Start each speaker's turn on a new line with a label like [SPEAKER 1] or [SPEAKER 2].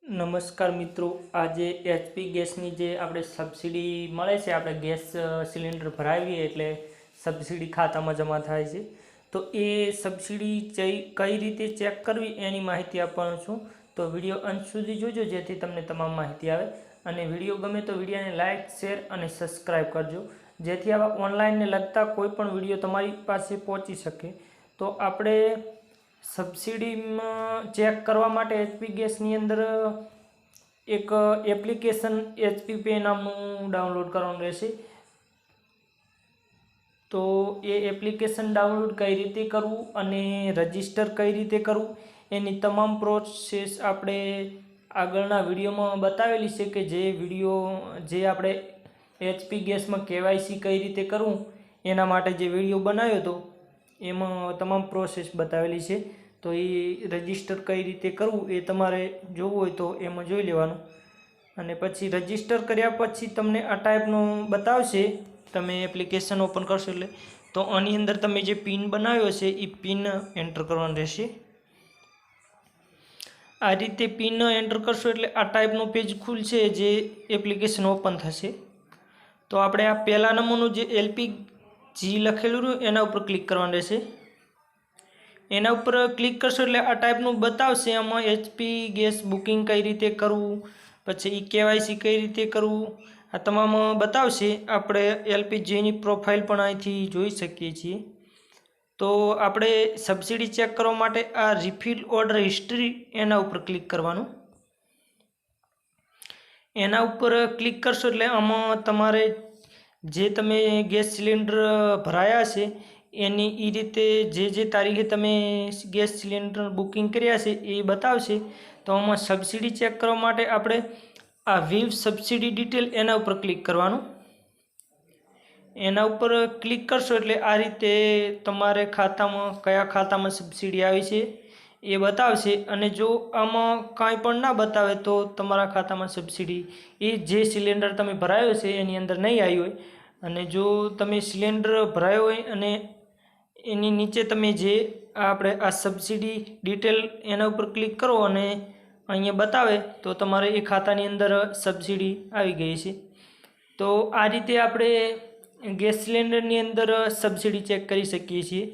[SPEAKER 1] નમસ્કાર મિત્રો, આજે એચપી ગેસની જે આપણે સબસિડી મળે છે, આપણે ગેસ સિલિન્ડર ભરાવીએ એટલે સબસિડી ખાતામાં જમા થાય છે. તો એ સબસિડી કઈ રીતે ચેક કરવી એની માહિતી આપવાનો છું. તો વિડીયો અંત સુધી જોજો જેથી તમને તમામ માહિતી આવે. અને વિડીયો ગમે તો વિડીયોને લાઇક, શેર અને સબસ્ક્રાઈબ કરજો જેથી આવા ઓનલાઈનને લગતા કોઈ પણ વિડીયો તમારી પાસે પહોંચી શકે. તો આપણે સબસિડીમાં ચેક કરવા માટે એચપી ગેસની અંદર એક એપ્લિકેશન એચપી પે નામનું ડાઉનલોડ કરવાનું રહેશે. તો એ એપ્લિકેશન ડાઉનલોડ કઈ રીતે કરવું અને રજિસ્ટર કઈ રીતે કરવું એની તમામ પ્રોસેસ આપણે આગળના વિડીયોમાં બતાવેલી છે. કે જે વિડીયો જે આપણે એચપી ગેસમાં કેવાયસી કઈ રીતે કરવું એના માટે જે વિડીયો બનાવ્યો હતો એમાં તમામ પ્રોસેસ બતાવેલી છે. તો એ રજિસ્ટર કઈ રીતે કરવું એ તમારે જોવું હોય તો એમાં જોઈ લેવાનું. અને પછી રજિસ્ટર કર્યા પછી તમને આ ટાઈપનું બતાવશે. તમે એપ્લિકેશન ઓપન કરશો એટલે તો આની અંદર તમે જે પિન બનાવ્યો છે એ પિન એન્ટર કરવાનું રહેશે. આ રીતે પિન એન્ટર કરશો એટલે આ ટાઈપનું પેજ ખુલશે, જે એપ્લિકેશન ઓપન થશે. તો આપણે આ પહેલા નંબરનું જે LPG લખેલું રહ્યું એના ઉપર ક્લિક કરવાનું રહેશે. એના ઉપર ક્લિક કરશો એટલે આ ટાઈપનું બતાવશે. આમાં એચપી ગેસ બુકિંગ કઈ રીતે કરવું, પછી કેવાયસી કઈ રીતે કરવું, આ તમામ બતાવશે. આપણે LPGની પ્રોફાઇલ પણ અહીંથી જોઈ શકીએ છીએ. તો આપણે સબસિડી ચેક કરવા માટે આ રિફિલ ઓર્ડર હિસ્ટ્રી એના ઉપર ક્લિક કરવાનું. એના ઉપર ક્લિક કરશો એટલે આમાં તમારે જે તમે ગેસ સિલિન્ડર ભરાયા છે એની એ રીતે જે તારીખે તમે ગેસ સિલિન્ડર બુકિંગ કર્યા છે એ બતાવશે. તો આમાં સબસિડી ચેક કરવા માટે આપણે આ વ્યૂ સબસિડી ડિટેલ એના ઉપર ક્લિક કરવાનું. એના ઉપર ક્લિક કરશો એટલે આ રીતે તમારે ખાતામાં કયા ખાતામાં સબસિડી આવી છે એ બતાવશે. અને જો આમાં કાંઈ પણ ના બતાવે તો તમારા ખાતામાં સબસિડી એ જે સિલિન્ડર તમે ભરાયો છે એની અંદર નહીં આવી હોય. અને જો તમે સિલિન્ડર ભરાયો હોય અને એની નીચે તમે જે આપણે આ સબસિડી ડિટેલ એના ઉપર ક્લિક કરો અને અહીંયા બતાવે તો તમારે એ ખાતાની અંદર સબસિડી આવી ગઈ છે. તો આ રીતે આપણે ગેસ સિલિન્ડરની અંદર સબસિડી ચેક કરી શકીએ છીએ.